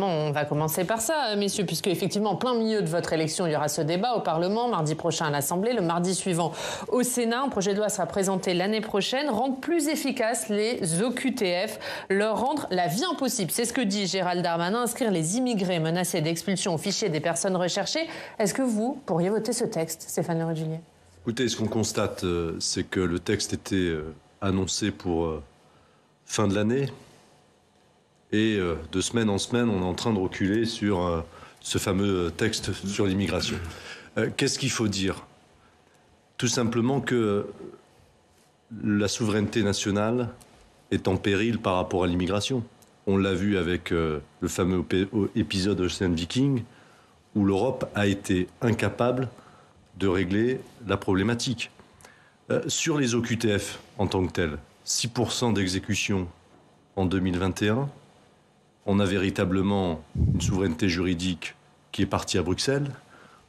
justement, on va commencer par ça, messieurs, puisque effectivement, en plein milieu de votre élection, il y aura ce débat au Parlement, mardi prochain à l'Assemblée, le mardi suivant au Sénat. Un projet de loi sera présenté l'année prochaine, rendre plus efficaces les OQTF, leur rendre la vie impossible. C'est ce que dit Gérald Darmanin, inscrire les immigrés menacés d'expulsion au fichier des personnes recherchées. Est-ce que vous pourriez voter ce texte, Stéphane Le Rudulier? Écoutez, ce qu'on constate, c'est que le texte était annoncé pour fin de l'année. Et de semaine en semaine, on est en train de reculer sur ce fameux texte sur l'immigration. Qu'est-ce qu'il faut dire? Tout simplement que la souveraineté nationale est en péril par rapport à l'immigration. On l'a vu avec le fameux épisode Ocean Viking, où l'Europe a été incapable de régler la problématique. Sur les OQTF en tant que tels, 6% d'exécution en 2021. On a véritablement une souveraineté juridique qui est partie à Bruxelles,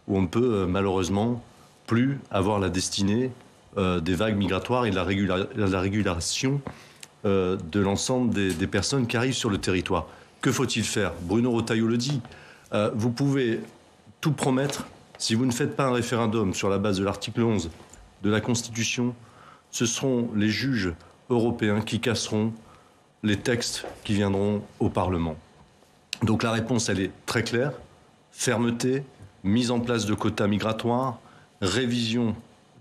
où on ne peut malheureusement plus avoir la destinée des vagues migratoires et de la régulation de l'ensemble des personnes qui arrivent sur le territoire. Que faut-il faire? Bruno Retailleau le dit. Vous pouvez tout promettre. Si vous ne faites pas un référendum sur la base de l'article 11 de la Constitution, ce seront les juges européens qui casseront les textes qui viendront au Parlement. Donc la réponse, elle est très claire. Fermeté, mise en place de quotas migratoires, révision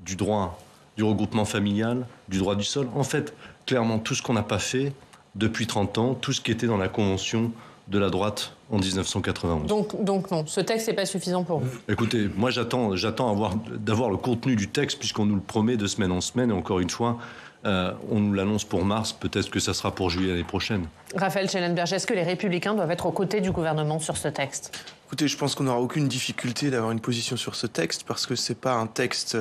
du droit du regroupement familial, du droit du sol. En fait, clairement, tout ce qu'on n'a pas fait depuis 30 ans, tout ce qui était dans la Convention de la droite en 1991. Donc non, ce texte n'est pas suffisant pour vous? Écoutez, moi j'attends d'avoir le contenu du texte puisqu'on nous le promet de semaine en semaine et encore une fois, on nous l'annonce pour mars, peut-être que ça sera pour juillet l'année prochaine. Raphaël Schellenberger, est-ce que les Républicains doivent être aux côtés du gouvernement sur ce texte? Écoutez, je pense qu'on n'aura aucune difficulté d'avoir une position sur ce texte parce que c'est pas un texte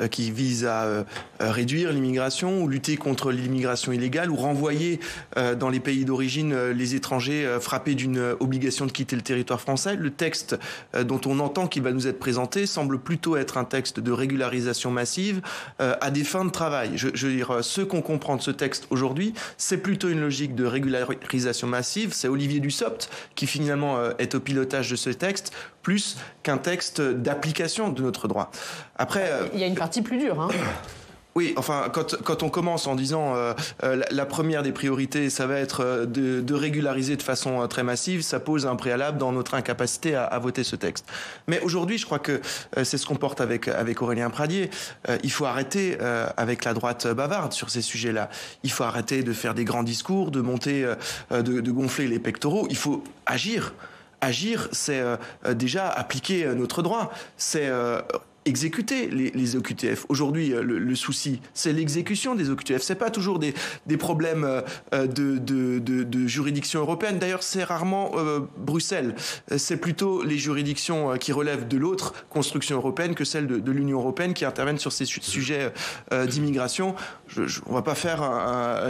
qui vise à réduire l'immigration ou lutter contre l'immigration illégale ou renvoyer dans les pays d'origine les étrangers frappés d'une obligation de quitter le territoire français. Le texte dont on entend qu'il va nous être présenté semble plutôt être un texte de régularisation massive à des fins de travail. Je veux dire, ce qu'on comprend de ce texte aujourd'hui, c'est plutôt une logique de régularisation massive. C'est Olivier Dussopt qui finalement est au pilotage de ce texte, plus qu'un texte d'application de notre droit. Après, il y a une partie plus dure, hein. Oui, enfin, quand on commence en disant la première des priorités, ça va être de régulariser de façon très massive, ça pose un préalable dans notre incapacité à voter ce texte. Mais aujourd'hui, je crois que c'est ce qu'on porte avec Aurélien Pradié. Il faut arrêter avec la droite bavarde sur ces sujets-là. Il faut arrêter de faire des grands discours, de monter, de gonfler les pectoraux. Il faut agir. Agir, c'est déjà appliquer notre droit. C'est exécuter les OQTF. Aujourd'hui, le souci, c'est l'exécution des OQTF. C'est pas toujours des problèmes de juridiction européenne. D'ailleurs, c'est rarement Bruxelles. C'est plutôt les juridictions qui relèvent de l'autre construction européenne que celle de l'Union européenne qui interviennent sur ces sujets d'immigration. On va pas faire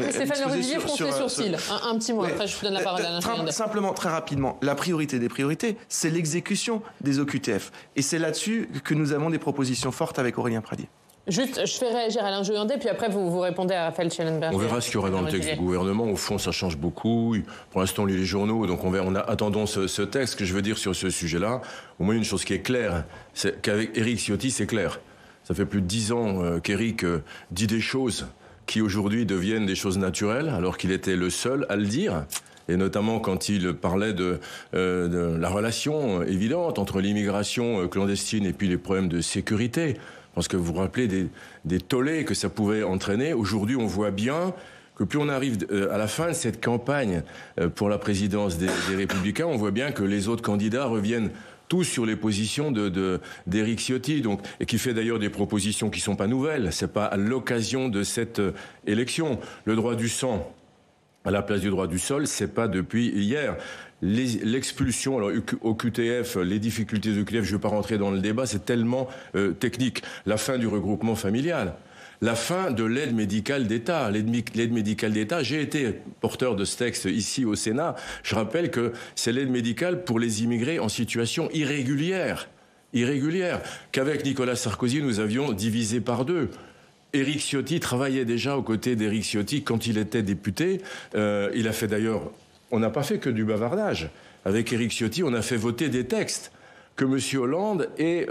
Stéphane Le Rudulier fronce les sourcils. Un petit mot, après je vous donne la parole à Alain. Simplement, très rapidement, la priorité des priorités, c'est l'exécution des OQTF. Et c'est là-dessus que nous avons des propositions fortes avec Aurélien Pradié. Juste, je fais réagir Alain Joyandet, puis après vous répondez à Raphaël Schellenberger. On verra ce qu'il y aura dans le texte du gouvernement. Au fond, ça change beaucoup. Pour l'instant, on lit les journaux, donc attendons ce texte. Que je veux dire sur ce sujet-là, au moins une chose qui est claire, c'est qu'avec Éric Ciotti, c'est clair. Ça fait plus de 10 ans qu'Éric dit des choses qui aujourd'hui deviennent des choses naturelles, alors qu'il était le seul à le dire. Et notamment quand il parlait de la relation évidente entre l'immigration clandestine et puis les problèmes de sécurité. Parce que vous vous rappelez des tollés que ça pouvait entraîner. Aujourd'hui, on voit bien que plus on arrive à la fin de cette campagne pour la présidence des Républicains, on voit bien que les autres candidats reviennent tous sur les positions d'Éric Ciotti, donc, et qui fait d'ailleurs des propositions qui ne sont pas nouvelles. Ce n'est pas à l'occasion de cette élection. Le droit du sang à la place du droit du sol, c'est pas depuis hier. L'expulsion, alors au QTF, les difficultés de QTF, je ne vais pas rentrer dans le débat, c'est tellement technique. La fin du regroupement familial, la fin de l'aide médicale d'État. L'aide médicale d'État, j'ai été porteur de ce texte ici au Sénat. Je rappelle que c'est l'aide médicale pour les immigrés en situation irrégulière, qu'avec Nicolas Sarkozy, nous avions divisé par 2. Éric Ciotti travaillait déjà aux côtés d'Éric Ciotti quand il était député. Il a fait d'ailleurs... On n'a pas fait que du bavardage. avec Éric Ciotti, on a fait voter des textes que M. Hollande et,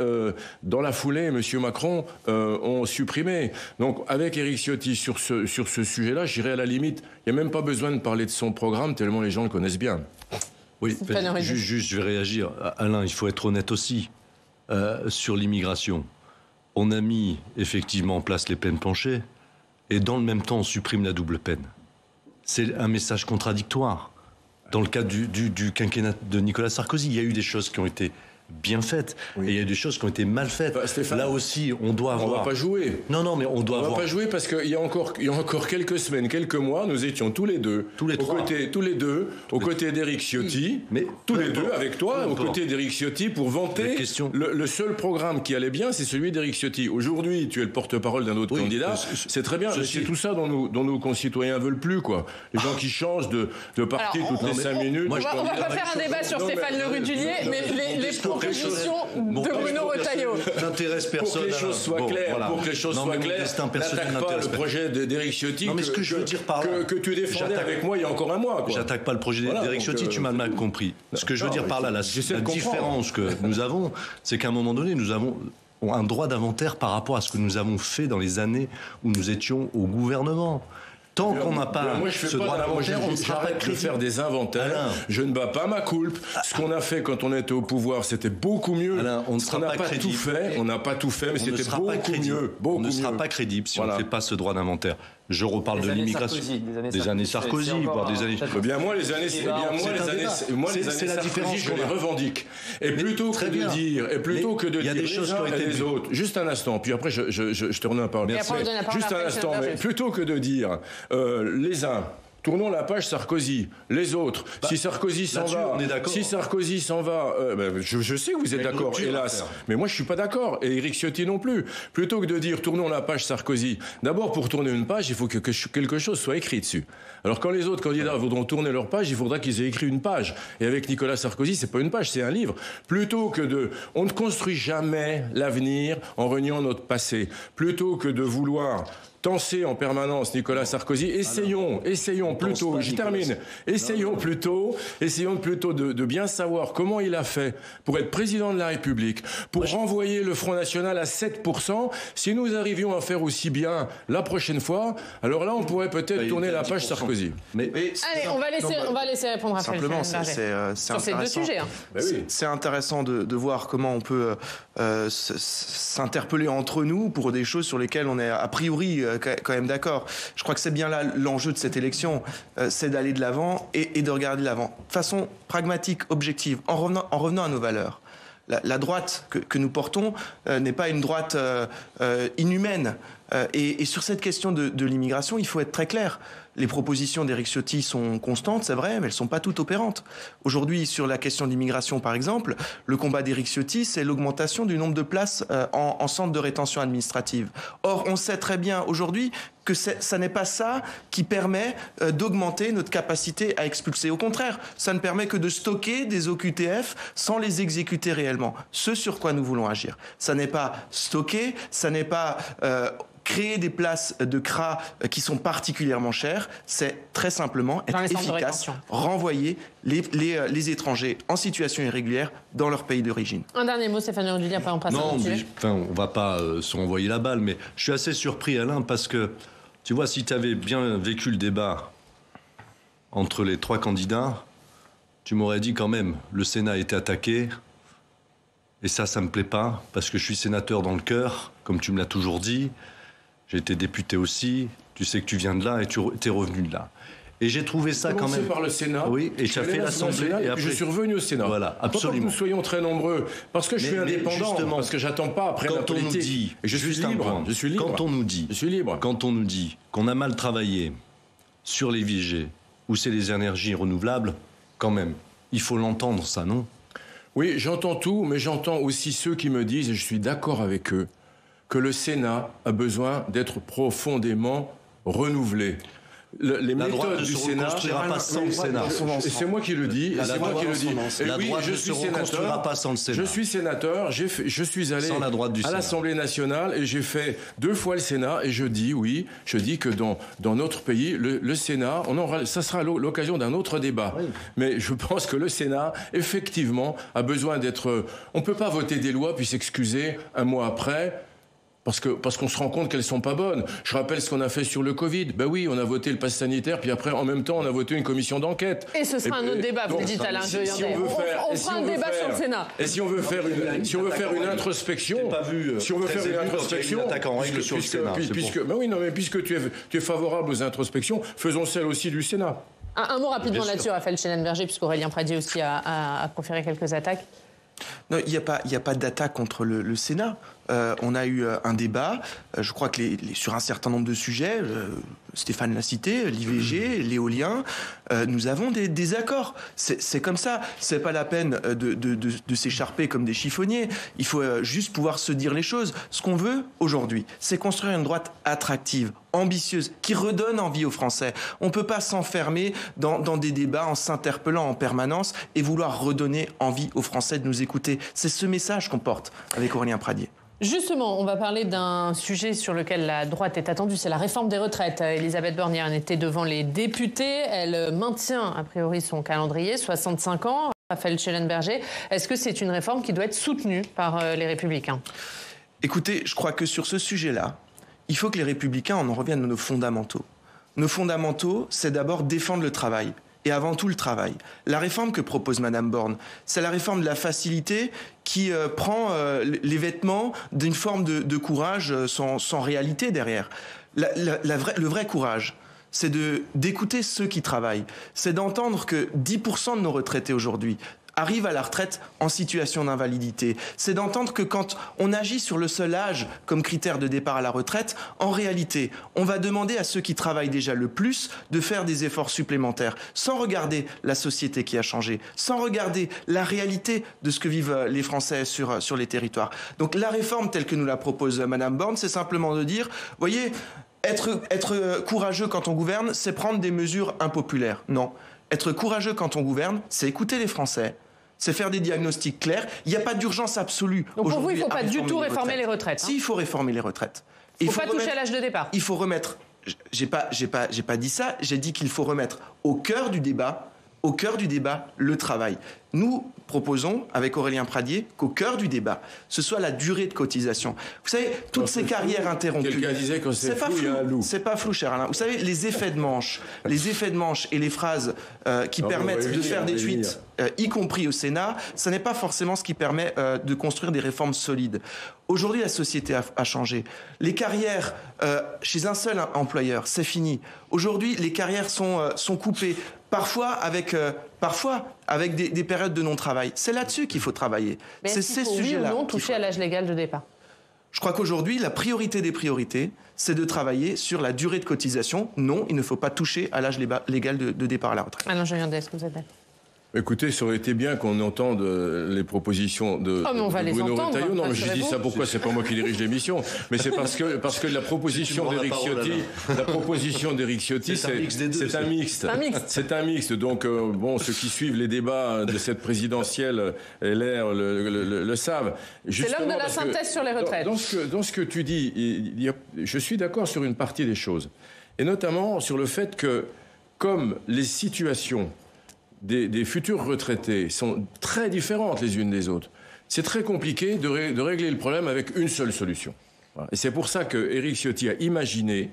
dans la foulée, M. Macron ont supprimé. Donc, avec Éric Ciotti, sur ce sujet-là, je dirais à la limite, il n'y a même pas besoin de parler de son programme, tellement les gens le connaissent bien. Oui, juste, je vais réagir. Alain, il faut être honnête aussi. Sur l'immigration, on a mis effectivement en place les peines planchers, et dans le même temps, on supprime la double peine. C'est un message contradictoire. Dans le cadre du quinquennat de Nicolas Sarkozy, il y a eu des choses qui ont été bien faites, et il y a des choses qui ont été mal faites. Stéphane, là aussi, on doit avoir... On va pas jouer. Non, mais on doit avoir... On va pas jouer parce qu'il y a encore quelques semaines, quelques mois, nous étions tous les deux, aux côtés d'Éric Ciotti, mais tous les deux avec toi, aux côtés d'Éric Ciotti pour vanter le seul programme qui allait bien, c'est celui d'Éric Ciotti. Aujourd'hui, tu es le porte-parole d'un autre candidat, c'est très bien, mais c'est tout ça dont nos concitoyens veulent plus, quoi. Les gens qui changent de parti toutes les 5 minutes. On va pas faire un débat sur Stéphane Le Rudulier, mais les propositions de Bruno Retailleau. N'intéresse personne. Pour que les choses soient claires, n'attaque pas le projet d'Éric Ciotti que tu défendais avec moi il y a encore un mois. J'attaque pas le projet d'Éric Ciotti, tu m'as mal compris. Ce que je veux dire par là, la différence que nous avons, c'est qu'à un moment donné, nous avons un droit d'inventaire par rapport à ce que nous avons fait dans les années où nous étions au gouvernement. Tant qu'on n'a pas ce droit d'inventaire, on ne sera pas de faire des inventaires. Alain. Je ne bats pas ma coulpe. Ce qu'on a fait quand on était au pouvoir, c'était beaucoup mieux. Alain, on ne sera pas crédible. On n'a pas tout fait, mais c'était beaucoup mieux. On ne sera pas crédible si on ne fait pas ce droit d'inventaire. Je reparle de l'immigration. Des années Sarkozy, voire des années... Moi, les années Sarkozy, je les revendique. Et plutôt que de dire... Il y a des choses qui ont été les autres. Juste un instant, puis après, je te redonne la parole. Juste un instant, mais plutôt que de dire les uns... Tournons la page Sarkozy. Les autres, si Sarkozy s'en va, je sais que vous êtes d'accord, hélas, mais moi je suis pas d'accord, et Éric Ciotti non plus. Plutôt que de dire tournons la page Sarkozy, d'abord pour tourner une page, il faut que quelque chose soit écrit dessus. Alors quand les autres candidats voudront tourner leur page, il faudra qu'ils aient écrit une page. Et avec Nicolas Sarkozy, c'est pas une page, c'est un livre. Plutôt que on ne construit jamais l'avenir en reniant notre passé. Plutôt que de vouloir tenser en permanence Nicolas Sarkozy. Essayons plutôt, j'y termine, essayons plutôt de bien savoir comment il a fait pour être président de la République, pour renvoyer le Front National à 7%. Si nous arrivions à faire aussi bien la prochaine fois, alors là, on pourrait peut-être tourner la page Sarkozy. Allez, on va laisser répondre à simplement, c'est sur ces deux sujets. C'est intéressant de voir comment on peut s'interpeller entre nous pour des choses sur lesquelles on est a priori quand même d'accord. Je crois que c'est bien là l'enjeu de cette élection, c'est d'aller de l'avant et de regarder de l'avant. De façon pragmatique, objective, en revenant à nos valeurs. La droite que nous portons n'est pas une droite inhumaine. Et sur cette question de l'immigration, il faut être très clair. Les propositions d'Éric Ciotti sont constantes, c'est vrai, mais elles ne sont pas toutes opérantes. Aujourd'hui, sur la question de l'immigration, par exemple, le combat d'Éric Ciotti, c'est l'augmentation du nombre de places en centre de rétention administrative. Or, on sait très bien aujourd'hui que ça n'est pas ça qui permet d'augmenter notre capacité à expulser. Au contraire, ça ne permet que de stocker des OQTF sans les exécuter réellement. Ce sur quoi nous voulons agir. Ça n'est pas stocker, ça n'est pas... créer des places de CRA qui sont particulièrement chères, c'est très simplement être efficace, renvoyer les étrangers en situation irrégulière dans leur pays d'origine. Un dernier mot, Stéphane Le Rudulier, après on passe à un sujet. On ne va pas se renvoyer la balle, mais je suis assez surpris, Alain, parce que, tu vois, si tu avais bien vécu le débat entre les trois candidats, tu m'aurais dit quand même, le Sénat a été attaqué, et ça me plaît pas, parce que je suis sénateur dans le cœur, comme tu me l'as toujours dit. J'ai été député aussi, tu sais que tu viens de là et tu es revenu de là. Et j'ai trouvé ça quand même... par le Sénat. Oui, et tu as fait l'Assemblée. Et après... Je suis revenu au Sénat. Voilà, absolument. Pas que nous soyons très nombreux, parce que je suis indépendant, parce que j'attends pas après la politique. Je suis libre. Quand on nous dit qu'on a mal travaillé sur les VG, ou c'est les énergies renouvelables, quand même, il faut l'entendre ça, non? Oui, j'entends tout, mais j'entends aussi ceux qui me disent, et je suis d'accord avec eux, que le Sénat a besoin d'être profondément renouvelé. les méthodes du Sénat... pas sans le Sénat. Et c'est moi qui le dis. La droite ne se reconstruira pas sans le Sénat. Je suis sénateur, je suis allé à l'Assemblée nationale et j'ai fait 2 fois le Sénat et je dis que dans notre pays, le Sénat, ça sera l'occasion d'un autre débat. Oui. Mais je pense que le Sénat, effectivement, a besoin d'être... On ne peut pas voter des lois puis s'excuser un mois après... Parce qu'on se rend compte qu'elles sont pas bonnes. Je rappelle ce qu'on a fait sur le Covid. Ben oui, on a voté le pass sanitaire, puis après, en même temps, on a voté une commission d'enquête. Et ce sera un autre débat, vous le dites, Alain Joyandet. On fera un débat sur le Sénat. Et si on veut faire une introspection, puisque tu es favorable aux introspections, faisons celle aussi du Sénat. Un mot rapidement là-dessus, Raphaël Schellenberger, puisqu'Aurélien Pradier aussi a conféré quelques attaques. Non, il n'y a pas d'attaque contre le Sénat. On a eu un débat, je crois que sur un certain nombre de sujets, Stéphane l'a cité, l'IVG, l'éolien, nous avons des désaccords. C'est comme ça. C'est pas la peine de s'écharper comme des chiffonniers. Il faut juste pouvoir se dire les choses. Ce qu'on veut aujourd'hui, c'est construire une droite attractive, ambitieuse, qui redonne envie aux Français. On ne peut pas s'enfermer dans des débats en s'interpellant en permanence et vouloir redonner envie aux Français de nous écouter. C'est ce message qu'on porte avec Aurélien Pradier. Justement, on va parler d'un sujet sur lequel la droite est attendue, c'est la réforme des retraites. Elisabeth Borne hier était devant les députés. Elle maintient a priori son calendrier, 65 ans. Raphaël Schellenberger, est-ce que c'est une réforme qui doit être soutenue par les Républicains ? Écoutez, je crois que sur ce sujet-là, il faut que les Républicains en reviennent à nos fondamentaux. Nos fondamentaux, c'est d'abord défendre le travail. Et avant tout le travail. La réforme que propose Madame Borne, c'est la réforme de la facilité qui prend les vêtements d'une forme de courage sans réalité derrière. Le vrai courage, c'est d'écouter ceux qui travaillent. C'est d'entendre que 10% de nos retraités aujourd'hui arrivent à la retraite en situation d'invalidité. C'est d'entendre que quand on agit sur le seul âge comme critère de départ à la retraite, en réalité, on va demander à ceux qui travaillent déjà le plus de faire des efforts supplémentaires, sans regarder la société qui a changé, sans regarder la réalité de ce que vivent les Français sur les territoires. Donc la réforme telle que nous la propose Madame Borne, c'est simplement de dire, voyez, être courageux quand on gouverne, c'est prendre des mesures impopulaires. Non. Être courageux quand on gouverne, c'est écouter les Français, c'est faire des diagnostics clairs. Il n'y a pas d'urgence absolue. Donc pour vous, il ne faut pas du tout réformer les retraites. Si, il faut réformer les retraites. Il ne faut pas toucher à l'âge de départ. Il faut remettre... J'ai pas dit ça, j'ai dit qu'il faut remettre au cœur du débat, le travail. Nous proposons, avec Aurélien Pradier, qu'au cœur du débat, ce soit la durée de cotisation. Vous savez, toutes ces carrières interrompues... Quelqu'un disait que c'est flou, il y a un loup. C'est pas flou, cher Alain. Vous savez, les effets de manche et les phrases qui permettent de faire des tweets, y compris au Sénat, ça n'est pas forcément ce qui permet de construire des réformes solides. Aujourd'hui, la société a changé. Les carrières chez un seul employeur, c'est fini. Aujourd'hui, les carrières sont coupées, parfois avec des périodes de non-travail. C'est là-dessus qu'il faut travailler. Mais c'est ces sujets-là. Oui ou non toucher à l'âge légal de départ ? Je crois qu'aujourd'hui, la priorité des priorités, c'est de travailler sur la durée de cotisation. Non, il ne faut pas toucher à l'âge légal de départ à la retraite. Alain Joyandet, est-ce que vous êtes d'accord ? Écoutez, ça aurait été bien qu'on entende les propositions de Bruno Retailleau. Non, mais je dis ça pourquoi ? C'est pas moi qui dirige l'émission, mais c'est parce que la proposition d'Éric Ciotti, c'est un mixte. C'est un mixte. Donc ceux qui suivent les débats de cette présidentielle LR le savent. C'est l'homme de la synthèse sur les retraites. Dans ce que tu dis, je suis d'accord sur une partie des choses, et notamment sur le fait que comme les situations des futurs retraités sont très différentes les unes des autres, c'est très compliqué de régler le problème avec une seule solution. Voilà. Et c'est pour ça qu'Éric Ciotti a imaginé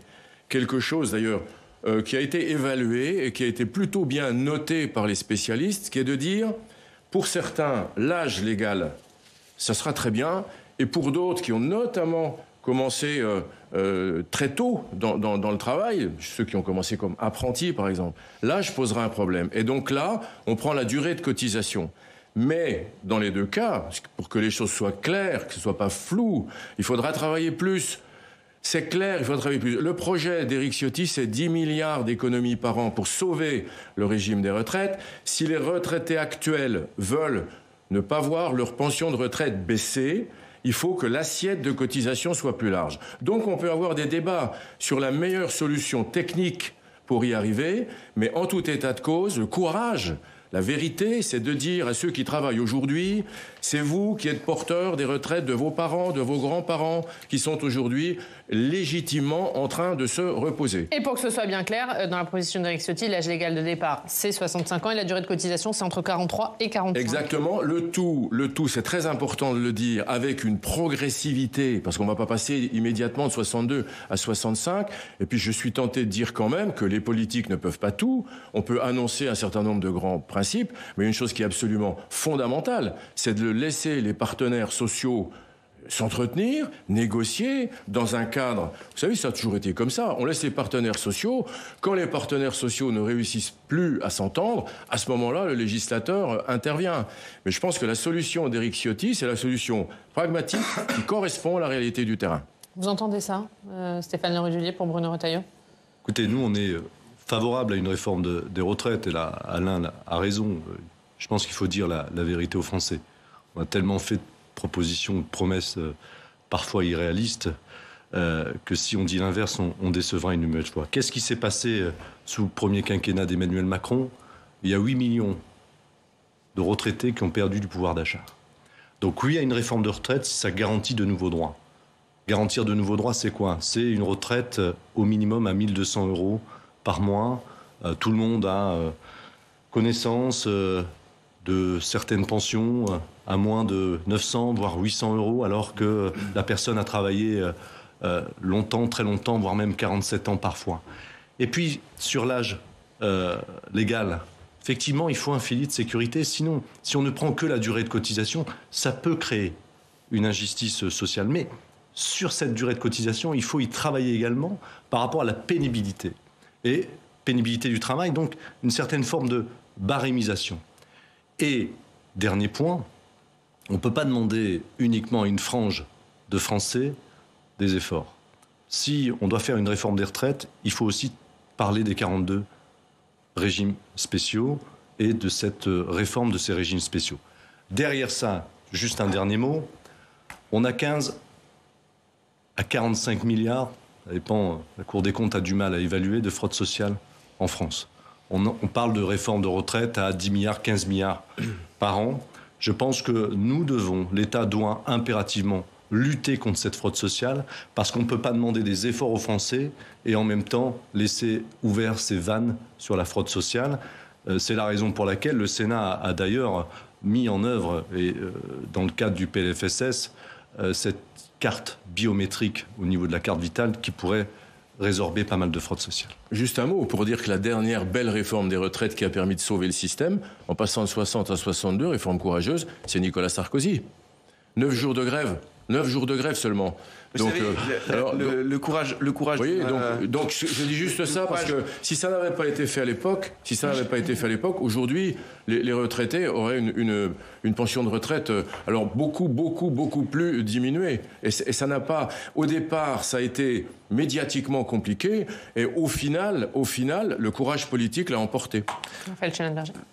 quelque chose, d'ailleurs, qui a été évalué et qui a été plutôt bien noté par les spécialistes, qui est de dire, pour certains, l'âge légal, ça sera très bien, et pour d'autres qui ont notamment commencé très tôt dans le travail, ceux qui ont commencé comme apprentis par exemple, l'âge posera un problème. Et donc là, on prend la durée de cotisation. Mais dans les deux cas, pour que les choses soient claires, que ce ne soit pas flou, il faudra travailler plus. C'est clair, il faudra travailler plus. Le projet d'Éric Ciotti, c'est 10 milliards d'économies par an pour sauver le régime des retraites. Si les retraités actuels veulent ne pas voir leur pension de retraite baisser, il faut que l'assiette de cotisation soit plus large. Donc on peut avoir des débats sur la meilleure solution technique pour y arriver, mais en tout état de cause, le courage, la vérité, c'est de dire à ceux qui travaillent aujourd'hui, c'est vous qui êtes porteurs des retraites de vos parents, de vos grands-parents, qui sont aujourd'hui légitimement en train de se reposer. Et pour que ce soit bien clair, dans la proposition d'Éric Ciotti, l'âge légal de départ, c'est 65 ans et la durée de cotisation, c'est entre 43 et 45. Exactement. Le tout, c'est très important de le dire, avec une progressivité, parce qu'on ne va pas passer immédiatement de 62 à 65. Et puis, je suis tenté de dire quand même que les politiques ne peuvent pas tout. On peut annoncer un certain nombre de grands principes, mais une chose qui est absolument fondamentale, c'est de laisser les partenaires sociaux s'entretenir, négocier dans un cadre. Vous savez, ça a toujours été comme ça. On laisse les partenaires sociaux. Quand les partenaires sociaux ne réussissent plus à s'entendre, à ce moment-là, le législateur intervient. Mais je pense que la solution d'Éric Ciotti, c'est la solution pragmatique qui correspond à la réalité du terrain. Vous entendez ça, Stéphane Le Rudulier, pour Bruno Retailleau? Écoutez, nous, on est favorable à une réforme des retraites. Et là, Alain a raison. Je pense qu'il faut dire la vérité aux Français. On a tellement fait de propositions, de promesses parfois irréalistes que si on dit l'inverse, on décevra une nouvelle fois. Qu'est-ce qui s'est passé sous le premier quinquennat d'Emmanuel Macron? Il y a 8 millions de retraités qui ont perdu du pouvoir d'achat. Donc oui, il y a une réforme de retraite si ça garantit de nouveaux droits. Garantir de nouveaux droits, c'est quoi? C'est une retraite au minimum à 1 200 € par mois. Tout le monde a connaissance de certaines pensions à moins de 900, voire 800 €, alors que la personne a travaillé longtemps, très longtemps, voire même 47 ans parfois. Et puis, sur l'âge légal, effectivement, il faut un filet de sécurité. Sinon, si on ne prend que la durée de cotisation, ça peut créer une injustice sociale. Mais sur cette durée de cotisation, il faut y travailler également par rapport à la pénibilité. Et pénibilité du travail, donc une certaine forme de barémisation. Et, dernier point, on ne peut pas demander uniquement à une frange de Français des efforts. Si on doit faire une réforme des retraites, il faut aussi parler des 42 régimes spéciaux et de cette réforme de ces régimes spéciaux. Derrière ça, juste un dernier mot, on a 15 à 45 milliards, ça dépend, la Cour des comptes a du mal à évaluer, de fraude sociale en France. On parle de réforme de retraite à 10 milliards, 15 milliards par an. Je pense que l'État doit impérativement lutter contre cette fraude sociale parce qu'on ne peut pas demander des efforts aux Français et en même temps laisser ouvertes ces vannes sur la fraude sociale. C'est la raison pour laquelle le Sénat a d'ailleurs mis en œuvre, et dans le cadre du PLFSS, cette carte biométrique au niveau de la carte vitale qui pourrait résorber pas mal de fraude sociale. Juste un mot pour dire que la dernière belle réforme des retraites qui a permis de sauver le système, en passant de 60 à 62, réforme courageuse, c'est Nicolas Sarkozy. 9 jours de grève. 9 jours de grève seulement. Donc, le courage. Vous voyez, donc je dis juste ça parce que si ça n'avait pas été fait à l'époque, aujourd'hui, les retraités auraient une pension de retraite alors beaucoup plus diminuée. Et ça n'a pas. Au départ, ça a été médiatiquement compliqué, et au final, le courage politique l'a emporté.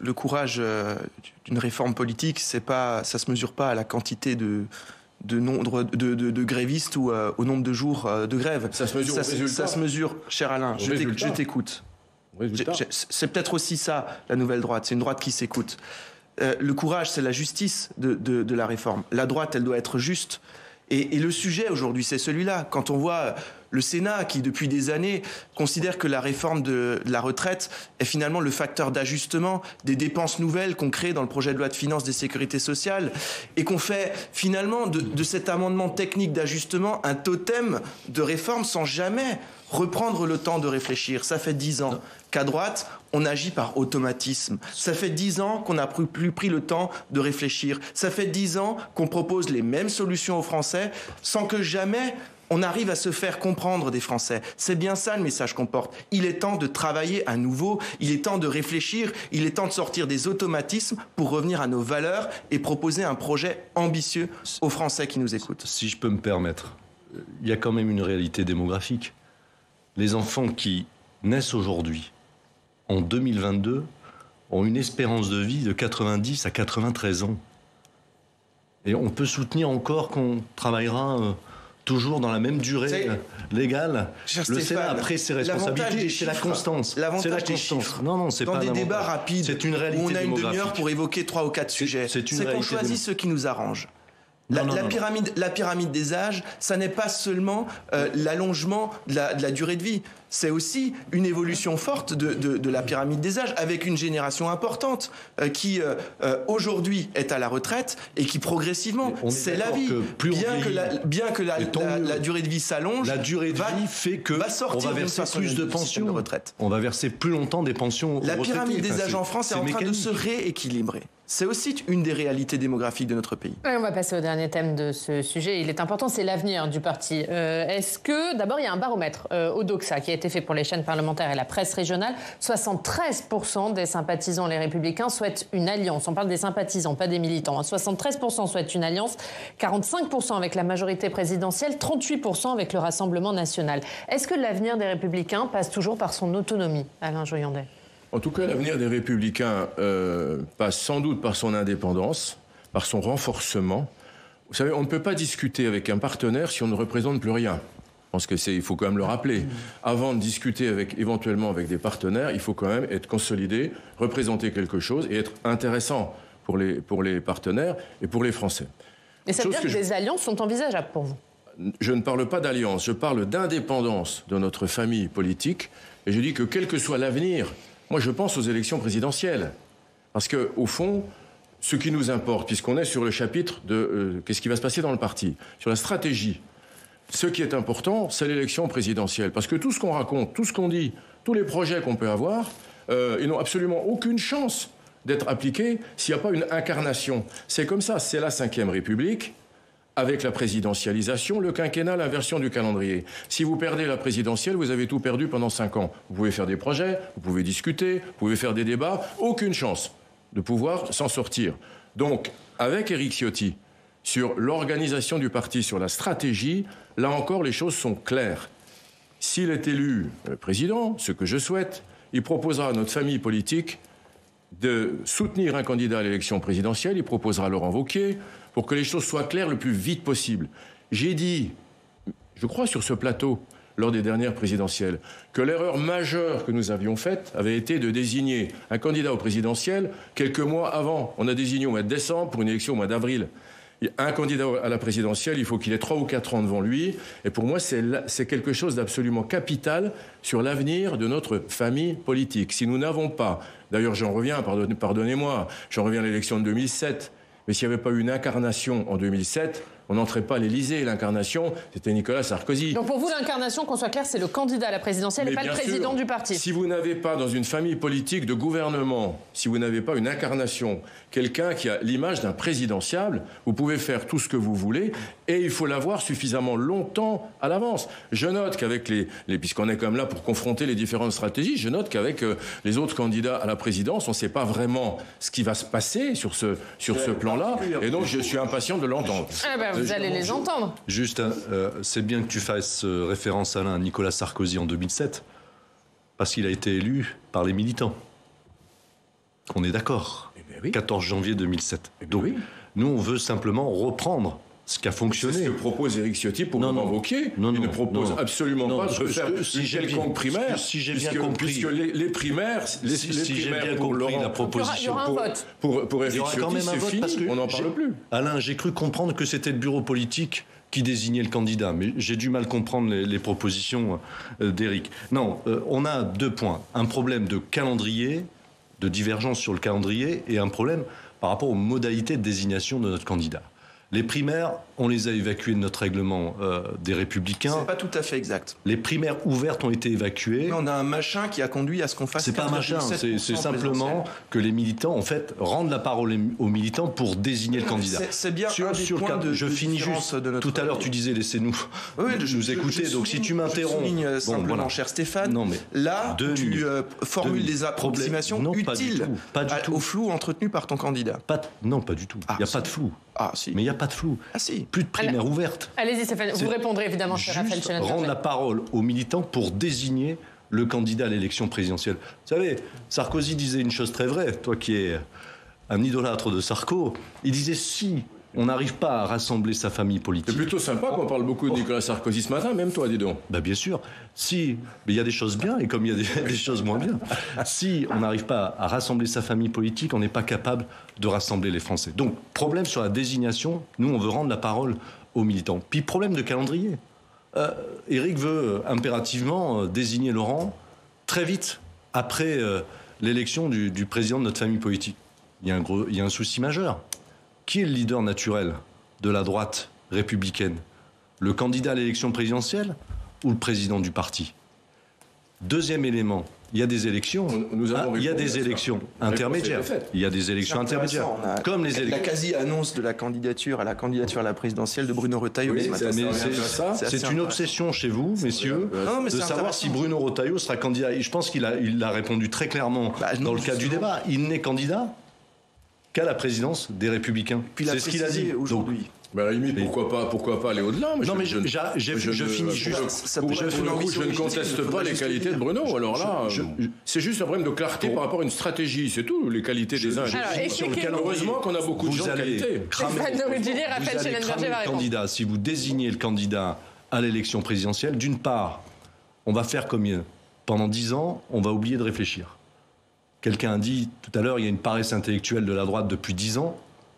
Le courage d'une réforme politique, ça se mesure pas à la quantité de nombre de grévistes ou au nombre de jours de grève. Ça se mesure au résultat. Ça se mesure, cher Alain, je t'écoute. C'est peut-être aussi ça, la nouvelle droite. C'est une droite qui s'écoute. Le courage, c'est la justice de la réforme. La droite, elle doit être juste. Et le sujet aujourd'hui, c'est celui-là. Quand on voit le Sénat qui, depuis des années, considère que la réforme de la retraite est finalement le facteur d'ajustement des dépenses nouvelles qu'on crée dans le projet de loi de finances des sécurités sociales, et qu'on fait finalement de cet amendement technique d'ajustement un totem de réforme sans jamais reprendre le temps de réfléchir. Ça fait 10 ans qu'à droite, on agit par automatisme. Ça fait 10 ans qu'on n'a plus pris le temps de réfléchir. Ça fait 10 ans qu'on propose les mêmes solutions aux Français sans que jamais on arrive à se faire comprendre des Français. C'est bien ça le message qu'on porte. Il est temps de travailler à nouveau, il est temps de réfléchir, il est temps de sortir des automatismes pour revenir à nos valeurs et proposer un projet ambitieux aux Français qui nous écoutent. Si je peux me permettre, il y a quand même une réalité démographique. Les enfants qui naissent aujourd'hui, en 2022, ont une espérance de vie de 90 à 93 ans. Et on peut soutenir encore qu'on travaillera toujours dans la même durée légale. Le Sénat a pris ses responsabilités, c'est la constance. L'avantage des chiffres. Non, c'est dans pas des débats rapides, c'est une réalité où on a une démographique. demi-heure pour évoquer 3 ou 4 sujets, c'est qu'on choisit ce qui nous arrange. La pyramide des âges, ça n'est pas seulement l'allongement de la durée de vie, c'est aussi une évolution forte de la pyramide des âges, avec une génération importante qui aujourd'hui est à la retraite et qui progressivement, c'est la vie. Bien que la durée de vie s'allonge, la durée de vie fait que on va verser plus de pensions. On va verser plus longtemps des pensions. La pyramide des âges en France est en train de se rééquilibrer. C'est aussi une des réalités démographiques de notre pays. On va passer au dernier thème de ce sujet. Il est important, c'est l'avenir du parti. Est-ce que, d'abord, il y a un baromètre au Doxa qui a été fait pour les chaînes parlementaires et la presse régionale. 73% des sympathisants Les Républicains souhaitent une alliance. On parle des sympathisants, pas des militants. 73% souhaitent une alliance, 45% avec la majorité présidentielle, 38% avec le Rassemblement national. Est-ce que l'avenir des Républicains passe toujours par son autonomie, Alain Joyandet ? En tout cas, l'avenir des Républicains passe sans doute par son indépendance, par son renforcement. Vous savez, on ne peut pas discuter avec un partenaire si on ne représente plus rien. Je pense qu'il faut quand même le rappeler. Avant de discuter éventuellement avec des partenaires, il faut quand même être consolidé, représenter quelque chose et être intéressant pour les partenaires et pour les Français. Mais ça veut dire que des alliances sont envisageables pour vous ? Je ne parle pas d'alliance, je parle d'indépendance de notre famille politique. Et je dis que quel que soit l'avenir, moi je pense aux élections présidentielles. Parce qu'au fond, ce qui nous importe, puisqu'on est sur le chapitre de qu'est-ce qui va se passer dans le parti, sur la stratégie, ce qui est important, c'est l'élection présidentielle. Parce que tout ce qu'on raconte, tout ce qu'on dit, tous les projets qu'on peut avoir, ils n'ont absolument aucune chance d'être appliqués s'il n'y a pas une incarnation. C'est comme ça, c'est la Ve République, avec la présidentialisation, le quinquennat, l'inversion du calendrier. Si vous perdez la présidentielle, vous avez tout perdu pendant 5 ans. Vous pouvez faire des projets, vous pouvez discuter, vous pouvez faire des débats, aucune chance de pouvoir s'en sortir. Donc, avec Éric Ciotti, sur l'organisation du parti, sur la stratégie, là encore, les choses sont claires. S'il est élu président, ce que je souhaite, il proposera à notre famille politique de soutenir un candidat à l'élection présidentielle, il proposera Laurent Wauquiez, pour que les choses soient claires le plus vite possible. J'ai dit, je crois sur ce plateau, lors des dernières présidentielles, que l'erreur majeure que nous avions faite avait été de désigner un candidat au présidentiel quelques mois avant. On a désigné au mois de décembre pour une élection au mois d'avril. Un candidat à la présidentielle, il faut qu'il ait 3 ou 4 ans devant lui. Et pour moi, c'est quelque chose d'absolument capital sur l'avenir de notre famille politique. Si nous n'avons pas, d'ailleurs j'en reviens, pardonnez-moi, j'en reviens à l'élection de 2007, mais s'il n'y avait pas eu une incarnation en 2007, on n'entrait pas à l'Élysée. L'incarnation, c'était Nicolas Sarkozy. Donc pour vous, l'incarnation, qu'on soit clair, c'est le candidat à la présidentielle et pas le président du parti. Si vous n'avez pas, dans une famille politique de gouvernement, si vous n'avez pas une incarnation, quelqu'un qui a l'image d'un présidentiable, vous pouvez faire tout ce que vous voulez et il faut l'avoir suffisamment longtemps à l'avance. Je note qu'avec puisqu'on est quand même là pour confronter les différentes stratégies, je note qu'avec les autres candidats à la présidence, on ne sait pas vraiment ce qui va se passer sur ce plan-là. Et donc, je suis impatient de l'entendre. Vous allez les entendre. Juste, c'est bien que tu fasses référence, Alain, à Nicolas Sarkozy en 2007, parce qu'il a été élu par les militants. On est d'accord. 14 janvier 2007. Donc, nous, on veut simplement reprendre ce qui a fonctionné. C'est ce que propose Éric Ciotti pour Laurent Wauquiez. Il ne propose absolument pas de faire une quelconque primaire. Si j'ai bien compris. Puisque les primaires, pour Laurent, la proposition. Il y aura un vote. Pour Éric Ciotti, c'est fini, on n'en parle plus. Alain, j'ai cru comprendre que c'était le bureau politique qui désignait le candidat, mais j'ai du mal à comprendre les propositions d'Éric. Non, on a 2 points. Un problème de calendrier, de divergence sur le calendrier, et un problème par rapport aux modalités de désignation de notre candidat. Les primaires, on les a évacuées de notre règlement des Républicains. C'est pas tout à fait exact. Les primaires ouvertes ont été évacuées. Mais on a un machin qui a conduit à ce qu'on fasse. C'est pas un machin, c'est simplement que les militants, en fait, rendent la parole aux militants pour désigner le candidat. C'est bien un des points de je finis juste. Tout à l'heure, tu disais laissez-nous nous écouter. Donc si tu m'interromps, je souligne simplement, cher Stéphane. Non, mais là, tu formules des approximations utiles au flou entretenu par ton candidat. Non, pas du tout. Il n'y a pas de flou. Ah si. Mais il n'y a pas de flou. Ah si. Plus de primaires ouvertes. Allez-y Stéphane, vous répondrez évidemment sur Raphaël Chenet. Rendre la parole aux militants pour désigner le candidat à l'élection présidentielle. Vous savez, Sarkozy disait une chose très vraie, toi qui es un idolâtre de Sarko, il disait si on n'arrive pas à rassembler sa famille politique. C'est plutôt sympa qu'on parle beaucoup de Nicolas Sarkozy ce matin, même toi, dis donc. Bien sûr. Mais il y a des choses bien et comme il y a des choses moins bien. Si on n'arrive pas à rassembler sa famille politique, on n'est pas capable de rassembler les Français. Donc, problème sur la désignation, nous, on veut rendre la parole aux militants. Puis, problème de calendrier. Éric veut impérativement désigner Laurent très vite après l'élection du président de notre famille politique. Il y a un souci majeur. Qui est le leader naturel de la droite républicaine ? Le candidat à l'élection présidentielle ou le président du parti ? Deuxième élément, il y a des élections. Il y a des élections intermédiaires. Il y a des élections intermédiaires. Comme les élections. La quasi-annonce de la candidature à la présidentielle de Bruno Retailleau. Oui, c'est une obsession chez vous, messieurs, de savoir si Bruno Retailleau sera candidat. Et je pense qu'il a répondu très clairement dans le cadre du débat. Il n'est candidat qu'à la présidence des Républicains. C'est ce qu'il a dit aujourd'hui. À la limite, pourquoi pas aller au-delà? Non, mais je finis juste. Je ne conteste pas les qualités de Bruno. Alors là, c'est juste un problème de clarté par rapport à une stratégie. C'est tout, les qualités des uns et des autres. Heureusement qu'on a beaucoup de gens de qualité. Si vous désignez le candidat à l'élection présidentielle, d'une part, on va faire comme pendant 10 ans, on va oublier de réfléchir. Quelqu'un a dit tout à l'heure, il y a une paresse intellectuelle de la droite depuis 10 ans.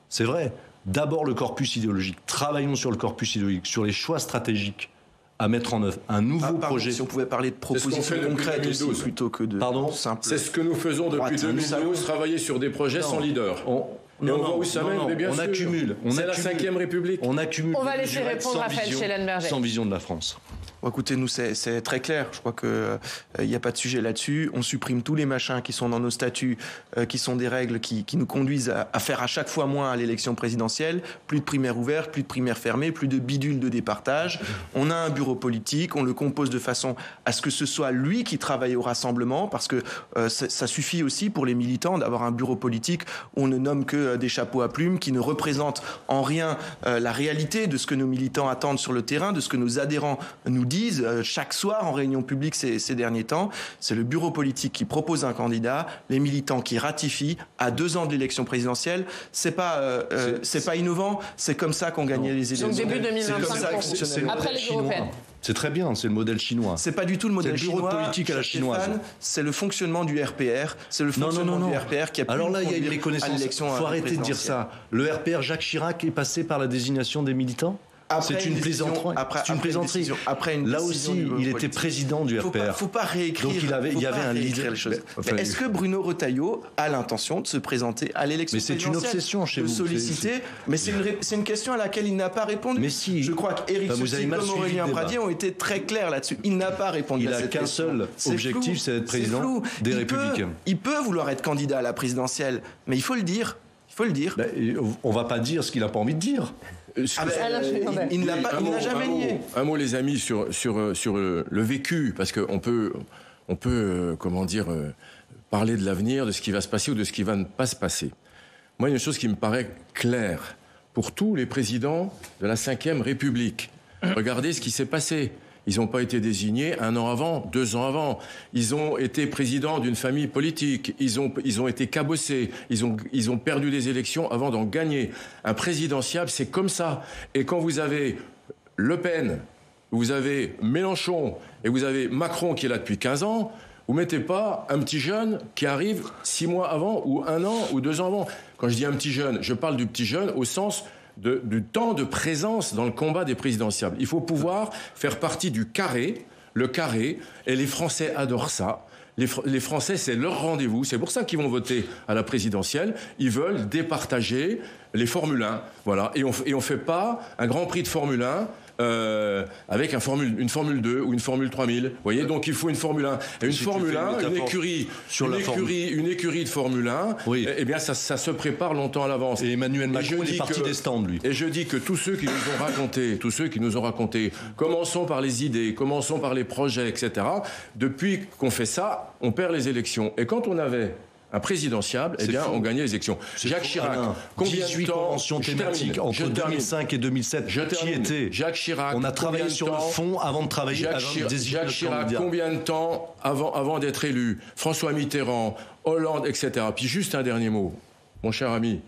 C'est vrai. D'abord le corpus idéologique. Travaillons sur le corpus idéologique, sur les choix stratégiques à mettre en œuvre. Un nouveau projet. Si on pouvait parler de propositions concrètes aussi, plutôt que de simples. C'est ce que nous faisons depuis 2012, travailler sur des projets sans leader. On voit où ça mène, mais bien sûr. Accumule. C'est la 5e République. On accumule. On va laisser répondre Raphaël Schellenberger. Sans vision de la France. Écoutez, nous, c'est très clair. Je crois qu'il n'y a pas de sujet là-dessus. On supprime tous les machins qui sont dans nos statuts, qui sont des règles qui nous conduisent à faire à chaque fois moins à l'élection présidentielle. Plus de primaires ouvertes, plus de primaires fermées, plus de bidules de départage. On a un bureau politique, on le compose de façon à ce que ce soit lui qui travaille au rassemblement, parce que ça suffit aussi pour les militants d'avoir un bureau politique où on ne nomme que des chapeaux à plumes qui ne représentent en rien la réalité de ce que nos militants attendent sur le terrain, de ce que nos adhérents nous disent chaque soir en réunion publique ces derniers temps. C'est le bureau politique qui propose un candidat, les militants qui ratifient à 2 ans de l'élection présidentielle. C'est pas innovant, c'est comme ça qu'on gagnait les élections. Donc début 2025, après les européennes. C'est très bien, c'est le modèle chinois. C'est pas du tout le modèle chinois. C'est le bureau politique à la chinoise. C'est le fonctionnement du RPR. C'est le fonctionnement du RPR qui a pu. Alors là, il y a une méconnaissance. Il faut arrêter de dire ça. Le RPR, Jacques Chirac est passé par la désignation des militants. C'est une plaisanterie. Là aussi, il était président du RPR. Faut pas réécrire. Donc il y avait un leader. Mais est-ce que Bruno Retailleau a l'intention de se présenter à l'élection présidentielle? Mais c'est une obsession chez vous. Solliciter. Mais c'est une question à laquelle il n'a pas répondu. Mais si. Je crois qu'Éric Ciotti comme Aurélien Pradier ont été très clairs là-dessus. Il n'a pas répondu. Il n'a qu'un seul objectif, c'est d'être président des Républicains. Il peut vouloir être candidat à la présidentielle, mais il faut le dire. On va pas dire ce qu'il n'a pas envie de dire. Il n'a jamais nié. Un mot, les amis, sur le vécu, parce qu'on peut, parler de l'avenir, de ce qui va se passer ou de ce qui va ne pas se passer. Moi, il y a une chose qui me paraît claire pour tous les présidents de la 5e République. Regardez ce qui s'est passé. Ils n'ont pas été désignés 1 an avant, 2 ans avant. Ils ont été présidents d'une famille politique. Ils ont été cabossés. Ils ont perdu des élections avant d'en gagner. Un présidentiable, c'est comme ça. Et quand vous avez Le Pen, vous avez Mélenchon et vous avez Macron qui est là depuis 15 ans, vous mettez pas un petit jeune qui arrive 6 mois avant ou 1 an ou 2 ans avant. Quand je dis un petit jeune, je parle du petit jeune au sens du temps de présence dans le combat des présidentiables. Il faut pouvoir faire partie du carré, le carré, et les Français adorent ça. Les Français, c'est leur rendez-vous. C'est pour ça qu'ils vont voter à la présidentielle. Ils veulent départager les Formule 1. Voilà. Et on fait pas un Grand Prix de Formule 1 avec une Formule 2 ou une Formule 3000. Vous voyez, donc il faut une Formule 1. Et une Formule 1, une écurie de Formule 1, oui. Eh bien ça se prépare longtemps à l'avance. Et Emmanuel Macron est parti des stands, lui. Et je dis que tous ceux qui nous ont raconté, commençons par les idées, commençons par les projets, etc. Depuis qu'on fait ça, on perd les élections. Et quand on avait un présidentiable, eh bien, on gagnait les élections. Jacques Chirac, combien de temps conventions thématiques entre 2005 et 2007 qui était Jacques Chirac, on a travaillé sur le fond avant de travailler Jacques Chirac, combien de temps avant d'être élu? François Mitterrand, Hollande, etc. Puis juste un dernier mot, mon cher ami.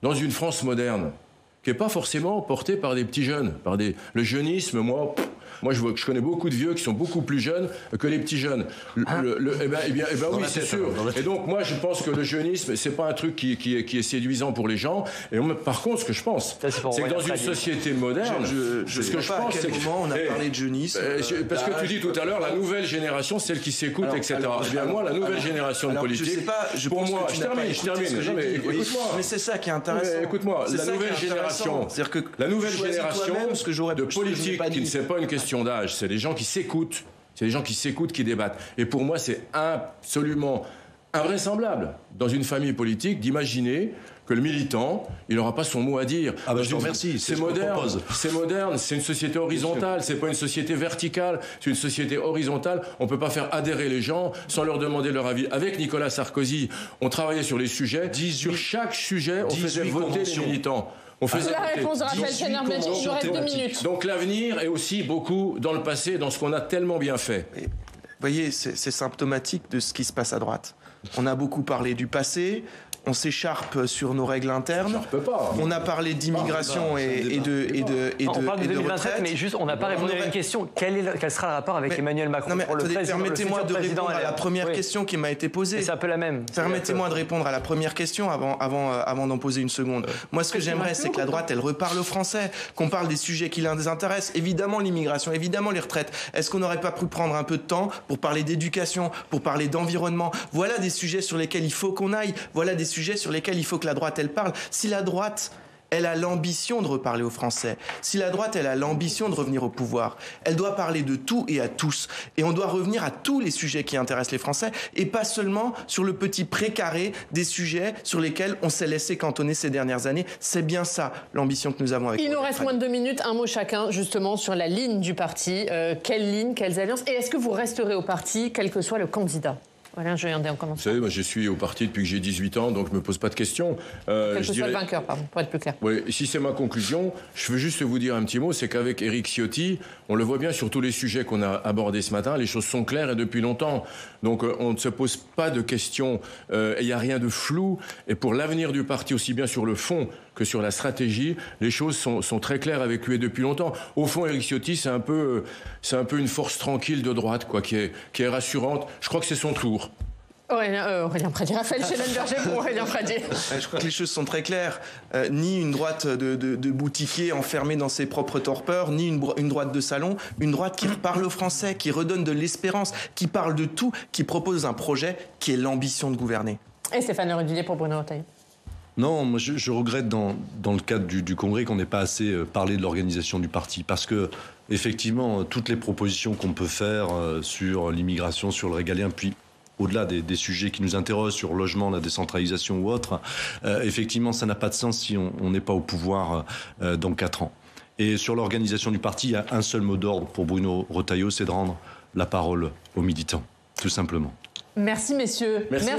Dans une France moderne, qui n'est pas forcément porté par des petits jeunes. Le jeunisme, moi, je connais beaucoup de vieux qui sont beaucoup plus jeunes que les petits jeunes. Eh bien, oui, c'est sûr. Et donc, moi, je pense que le jeunisme, c'est pas un truc qui est séduisant pour les gens. Et par contre, ce que je pense, c'est que dans une société moderne, je ne sais pas à quel moment on a parlé de jeunisme. Parce que tu dis tout à l'heure, la nouvelle génération, celle qui s'écoute, etc. Eh bien, moi, la nouvelle génération de politique, je sais pas, pour moi, je termine. Écoute-moi. Mais c'est ça qui est intéressant. Écoute-moi, la nouvelle génération de politique qui ne sait pas une question d'âge, c'est les gens qui s'écoutent. C'est les gens qui s'écoutent, qui débattent. Et pour moi, c'est absolument invraisemblable dans une famille politique d'imaginer que le militant, il n'aura pas son mot à dire. Ah ben je te remercie. C'est moderne, c'est une société horizontale, c'est pas une société verticale, c'est une société horizontale. On peut pas faire adhérer les gens sans leur demander leur avis. Avec Nicolas Sarkozy, on travaillait sur les sujets. Sur chaque sujet, on faisait voter les militants. La réponse de Raphaël Schellenberger, il nous reste 2 minutes. Donc l'avenir est aussi beaucoup dans le passé, dans ce qu'on a tellement bien fait. Vous voyez, c'est symptomatique de ce qui se passe à droite. On a beaucoup parlé du passé. On s'écharpe sur nos règles internes. On a parlé d'immigration et de on parle de 2027, retraite. mais juste, on n'a pas répondu à une question. Quel sera le rapport avec Emmanuel Macron pour le président? Permettez-moi de répondre à la première question qui m'a été posée. C'est un peu la même. Permettez-moi de répondre à la première question avant d'en poser une seconde. Moi, ce que j'aimerais, c'est que la droite, elle reparle aux Français, qu'on parle des sujets qui les intéressent. Évidemment, l'immigration, évidemment, les retraites. Est-ce qu'on n'aurait pas pu prendre un peu de temps pour parler d'éducation, pour parler d'environnement? Voilà des sujets sur lesquels il faut qu'on aille. Voilà des sujets sur lesquels il faut que la droite, elle parle. Si la droite, elle a l'ambition de reparler aux Français, si la droite, elle a l'ambition de revenir au pouvoir, elle doit parler de tout et à tous. Et on doit revenir à tous les sujets qui intéressent les Français et pas seulement sur le petit précaré des sujets sur lesquels on s'est laissé cantonner ces dernières années. C'est bien ça, l'ambition que nous avons avec Il nous reste moins de 2 minutes. Un mot chacun, justement, sur la ligne du parti. Quelle ligne, quelles alliances? Et est-ce que vous resterez au parti, quel que soit le candidat? Voilà, je viens d'en commencer. Vous savez, moi, je suis au parti depuis que j'ai 18 ans, donc je ne me pose pas de questions. Quel que soit le vainqueur, pardon, pour être plus clair. Oui, si c'est ma conclusion, je veux juste vous dire un petit mot, c'est qu'avec Éric Ciotti, on le voit bien sur tous les sujets qu'on a abordés ce matin, les choses sont claires et depuis longtemps. Donc on ne se pose pas de questions, il n'y a rien de flou. Et pour l'avenir du parti, aussi bien sur le fond que sur la stratégie, les choses sont très claires avec lui et depuis longtemps. Au fond, Éric Ciotti, c'est un peu une force tranquille de droite, quoi, qui est rassurante. Je crois que c'est son tour. Aurélien Pradier, Raphaël Schellenberger pour Aurélien Pradier. Je crois que les choses sont très claires. Ni une droite de boutiquier enfermée dans ses propres torpeurs, ni une droite de salon. Une droite qui parle aux Français, qui redonne de l'espérance, qui parle de tout, qui propose un projet qui est l'ambition de gouverner. Et Stéphane Le Rudulier pour Bruno Retailleau. Non, moi je regrette dans le cadre du Congrès qu'on n'ait pas assez parlé de l'organisation du parti. Parce que, effectivement, toutes les propositions qu'on peut faire sur l'immigration, sur le régalien, puis au-delà des sujets qui nous interrogent sur le logement, la décentralisation ou autre, effectivement, ça n'a pas de sens si on n'est pas au pouvoir dans 4 ans. Et sur l'organisation du parti, il y a un seul mot d'ordre pour Bruno Retailleau, c'est de rendre la parole aux militants, tout simplement. Merci, messieurs. Merci.